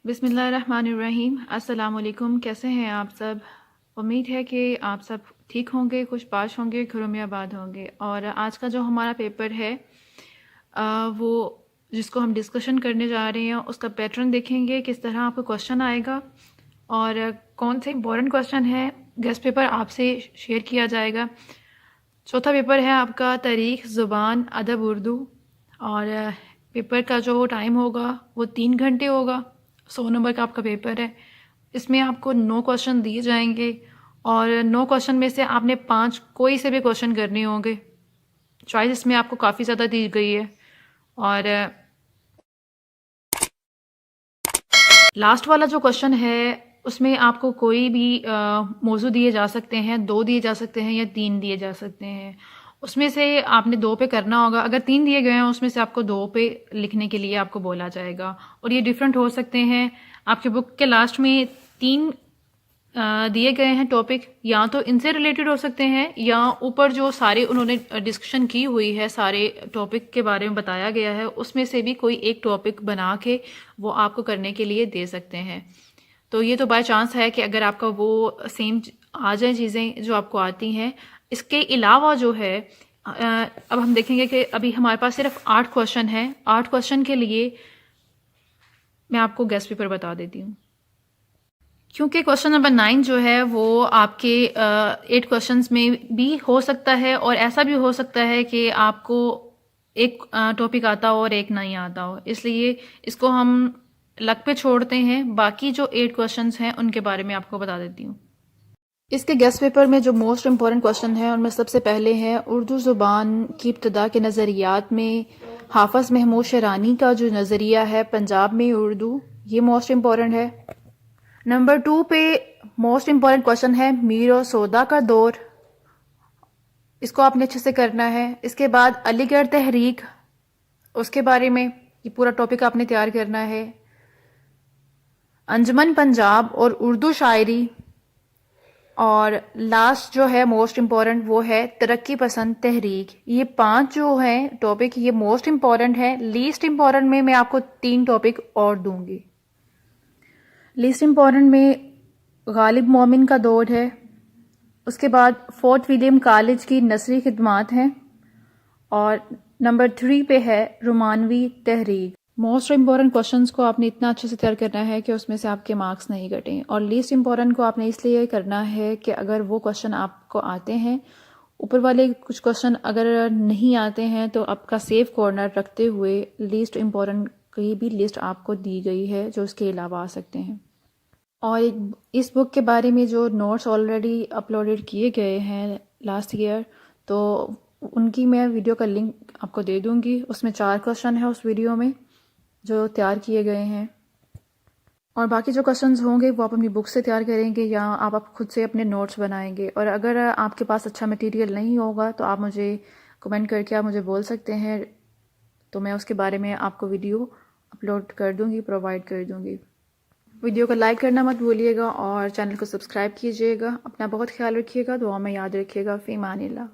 बिस्मिल्लाहिर्रहमानिर्रहीम। अस्सलाम वालेकुम। कैसे हैं आप सब? उम्मीद है कि आप सब ठीक होंगे, खुशबाश होंगे, घरों में आबाद होंगे। और आज का जो हमारा पेपर है वो जिसको हम डिस्कशन करने जा रहे हैं उसका पैटर्न देखेंगे, किस तरह आपको क्वेश्चन आएगा और कौन से इंपॉर्टेंट क्वेश्चन है गेस्ट पेपर आपसे शेयर किया जाएगा। चौथा पेपर है आपका तारीख़, ज़ुबान, अदब, उर्दू। और पेपर का जो टाइम होगा वो 3 घंटे होगा। 100 नंबर का आपका पेपर है। इसमें आपको 9 क्वेश्चन दिए जाएंगे और 9 क्वेश्चन में से आपने 5 कोई से भी क्वेश्चन करने होंगे। चॉइस इसमें आपको काफ़ी ज़्यादा दी गई है। और लास्ट वाला जो क्वेश्चन है उसमें आपको कोई भी मौजू दिए जा सकते हैं, 2 दिए जा सकते हैं या 3 दिए जा सकते हैं। उसमें से आपने 2 पे करना होगा। अगर 3 दिए गए हैं उसमें से आपको 2 पे लिखने के लिए आपको बोला जाएगा। और ये डिफरेंट हो सकते हैं। आपके बुक के लास्ट में 3 दिए गए हैं टॉपिक, या तो इनसे रिलेटेड हो सकते हैं या ऊपर जो सारे उन्होंने डिस्कशन की हुई है, सारे टॉपिक के बारे में बताया गया है, उसमें से भी कोई एक टॉपिक बना के वो आपको करने के लिए दे सकते हैं। तो ये तो बाय चांस है कि अगर आपका वो सेम आ जाए चीज़ें जो आपको आती हैं। इसके अलावा जो है अब हम देखेंगे कि अभी हमारे पास सिर्फ 8 क्वेश्चन हैं। 8 क्वेश्चन के लिए मैं आपको गेस्ट पेपर बता देती हूँ। क्योंकि क्वेश्चन नंबर 9 जो है वो आपके 8 क्वेश्चंस में भी हो सकता है और ऐसा भी हो सकता है कि आपको एक टॉपिक आता हो और एक नहीं आता हो, इसलिए इसको हम लक पे छोड़ते हैं। बाकी जो 8 क्वेश्चंस हैं उनके बारे में आपको बता देती हूँ। इसके गेस्ट पेपर में जो मोस्ट इम्पॉर्टेंट क्वेश्चन है उनमें सबसे पहले है उर्दू ज़ुबान की इब्तदा के नज़रियात में हाफिज़ महमूद शरानी का जो नज़रिया है पंजाब में उर्दू, ये मोस्ट इम्पॉर्टेंट है। नंबर 2 पे मोस्ट इम्पॉर्टेंट क्वेश्चन है मीर और सौदा का दौर, इसको आपने अच्छे से करना है। इसके बाद अलीगढ़ तहरीक, उसके बारे में ये पूरा टॉपिक आपने तैयार करना है। अंजुमन पंजाब और उर्दू शायरी, और लास्ट जो है मोस्ट इम्पॉर्टेंट वो है तरक्की पसंद तहरीक। ये 5 जो हैं टॉपिक ये मोस्ट इम्पॉर्टेंट है। लीस्ट इम्पॉर्टेंट में मैं आपको 3 टॉपिक और दूंगी। लीस्ट इम्पॉर्टेंट में गालिब मोमिन का दौर है। उसके बाद फोर्ट विलियम कॉलेज की नसरी खिदमात हैं। और नंबर 3 पे है रोमानवी तहरीक। मोस्ट इम्पॉर्टेंट क्वेश्चंस को आपने इतना अच्छे से तैयार करना है कि उसमें से आपके मार्क्स नहीं घटें। और लीस्ट इम्पॉर्टेंट को आपने इसलिए करना है कि अगर वो क्वेश्चन आपको आते हैं, ऊपर वाले कुछ क्वेश्चन अगर नहीं आते हैं, तो आपका सेफ कॉर्नर रखते हुए लीस्ट इम्पॉर्टेंट की भी लिस्ट आपको दी गई है जो उसके अलावा आ सकते हैं। और इस बुक के बारे में जो नोट्स ऑलरेडी अपलोडेड किए गए हैं लास्ट ईयर, तो उनकी मैं वीडियो का लिंक आपको दे दूंगी। उसमें 4 क्वेश्चन है उस वीडियो में जो तैयार किए गए हैं। और बाकी जो क्वेश्चंस होंगे वो आप अपनी बुक से तैयार करेंगे या आप खुद से अपने नोट्स बनाएंगे। और अगर आपके पास अच्छा मटेरियल नहीं होगा तो आप मुझे कमेंट करके आप मुझे बोल सकते हैं, तो मैं उसके बारे में आपको वीडियो अपलोड कर दूंगी, प्रोवाइड कर दूंगी। वीडियो को लाइक करना मत भूलिएगा और चैनल को सब्सक्राइब कीजिएगा। अपना बहुत ख्याल रखिएगा, दुआ में याद रखिएगा। फ़ी अमानिल्लाह।